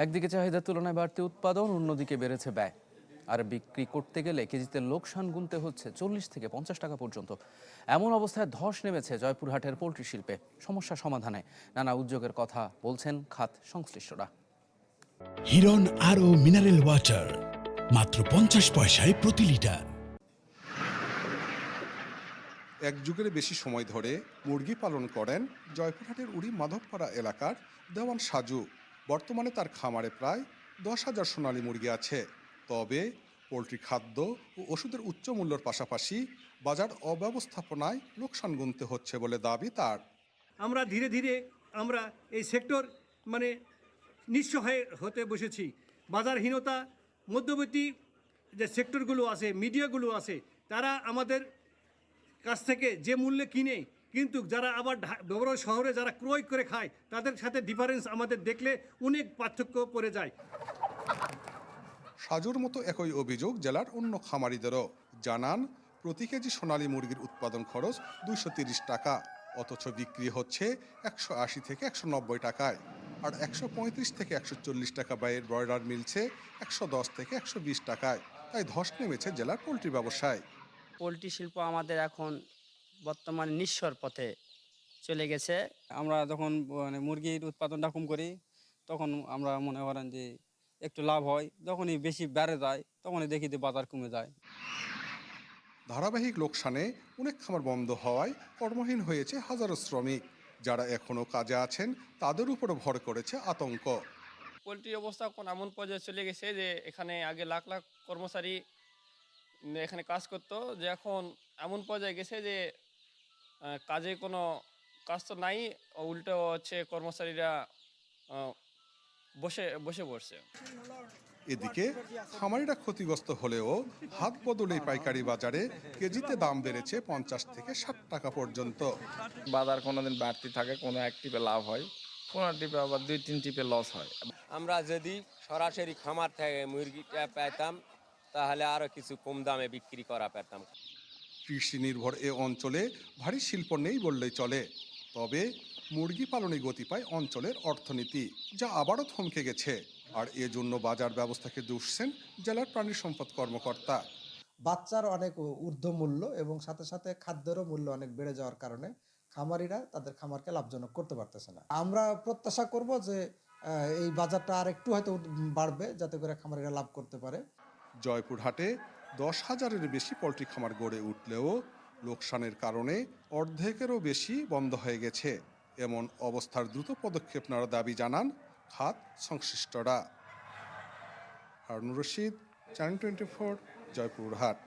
একদিকে চাহিদার তুলনায় বাড়তি উৎপাদন, অন্যদিকে বেড়েছে ব্যয়। আর বিক্রি করতে গেলে কেজিতে লোকসান গুনতে হচ্ছে 40 থেকে 50 টাকা পর্যন্ত। এমন অবস্থায় ধস নেমেছে জয়পুরহাটের পোলট্রি শিল্পে। সমস্যা সমাধানে নানা উদ্যোগের কথা বলছেন খাত সংশ্লিষ্টরা। হিরন আরও মিনারেল ওয়াটার মাত্র 50 পয়সায় প্রতি লিটার। এক যুগের বেশি সময় ধরে মুরগি পালন করেন জয়পুরহাটের উড়ি মাধবপাড়া এলাকার দেওয়ান সাজু। বর্তমানে তার খামারে প্রায় 10,000 সোনালী মুরগি আছে। তবে পোলট্রি খাদ্য ও ওষুধের উচ্চ মূল্যের পাশাপাশি বাজার অব্যবস্থাপনায় লোকসান গুনতে হচ্ছে বলে দাবি তার। আমরা ধীরে ধীরে এই সেক্টর নিঃস্ব হতে বসেছি। বাজারহীনতা, মধ্যবর্তী যে সেক্টরগুলো আছে, মিডিয়াগুলো আছে, তারা আমাদের কাছ থেকে যে মূল্যে কিনে, কিন্তু যারা আবার বড় শহরে যারা ক্রয় করে খায়, তাদের সাথে ডিফারেন্স আমাদের দেখলে অনেক পার্থক্য পড়ে যায়। সাজুর মতো একই অভিযোগ জেলার অন্য খামারিদেরও। জানান, প্রতি কেজি সোনালী মুরগির উৎপাদন খরচ 230 টাকা, অথচ বিক্রি হচ্ছে 180 থেকে 190 টাকায়। আর 135 থেকে 140 টাকা ব্যয়ের ব্রয়লার মিলছে 110 থেকে 120 টাকায়। তাই ধস নেমেছে জেলার পোলট্রি ব্যবসায়। পোলট্রি শিল্প আমাদের এখন বর্তমানে নিঃস্বর পথে চলে গেছে। আমরা যখন মুরগির উৎপাদনটা কম করি, তখন আমরা মনে করেন যে একটু লাভ হয়। যখনই বেশি বেড়ে যায়, তখনই দেখি যে বাজার কমে যায়। ধারাবাহিক লোকসানে অনেক খামার বন্ধ হওয়ায় কর্মহীন হয়েছে হাজারো শ্রমিক। যারা এখনো কাজে আছেন তাদের উপরে ভর করেছে আতঙ্ক। পোলট্রি অবস্থা এখন এমন পর্যায়ে চলে গেছে যে এখানে আগে লাখ লাখ কর্মচারী এখানে কাজ করতো, যে এখন এমন পর্যায়ে গেছে যে কাজে কোনো কাজ তো নাই, উল্টো হচ্ছে কর্মচারীরা বসে বসে পড়ছে। এদিকে খামারিরা ক্ষতিগ্রস্ত হলেও হাত বদলে পাইকারি বাজারে কেজিতে দাম বেড়েছে 50 থেকে 60 টাকা পর্যন্ত। বাজার কোনোদিন বাড়তি থাকে, কোনো এক টিপে লাভ হয়, কোনো টিপে আবার 2-3 টিপে লস হয়। আমরা যদি সরাসরি খামার থেকে মুরগিটা পেতাম, তাহলে আরও কিছু কম দামে বিক্রি করা পেতাম। কৃষি নির্ভর এ অঞ্চলে ভারী শিল্প নেই বললেই চলে। তবে মুরগি পালনে গতি পায় অঞ্চলের অর্থনীতি, যা আবারও থমকে গেছে। আর এজন্য বাজার ব্যবস্থাকে দুষছেন জেলার প্রাণী সম্পদ কর্মকর্তা। বাচ্চার অনেক ঊর্ধ্ব মূল্য এবং সাথে সাথে খাদ্যেরও মূল্য অনেক বেড়ে যাওয়ার কারণে খামারিরা তাদের খামারকে লাভজনক করতে পারতেছে না। আমরা প্রত্যাশা করব যে এই বাজারটা আর একটু হয়তো বাড়বে, যাতে করে খামারিরা লাভ করতে পারে। জয়পুরহাটে 10,000-এর বেশি পোলট্রি খামার গড়ে উঠলেও লোকসানের কারণে অর্ধেকেরও বেশি বন্ধ হয়ে গেছে। এমন অবস্থার দ্রুত পদক্ষেপ নেওয়ার দাবি জানান খাত সংশ্লিষ্টরা। হারুনুর রশিদ, চ্যানেল 24, জয়পুরহাট।